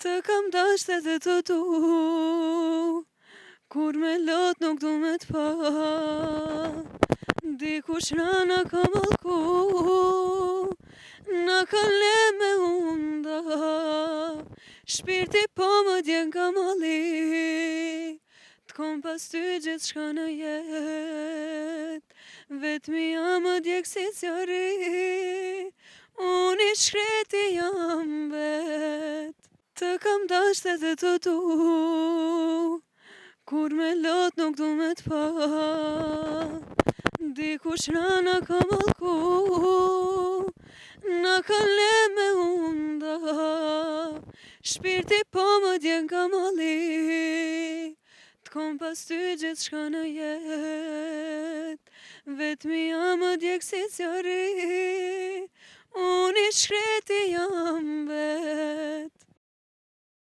Të kam dasht edhe të du, kur me lot nuk du me t'pa. Dikush na ka mallku, na ka le me unda. Shpirti po më djen ka malli, t'kom pas ty gjithë shka në jet. Vetmia më djek si zjarri, unë i shkreti jam vet. Të kam dasht edhe të du, kur me lot nuk du me t'pa. Dikush na ka mallku, na ka le me unda. Shpirti po më djen ka malli, t'kom pas ty gjithë shka në jet. Vetmia më djek si zjarri, unë i shkreti jam vet.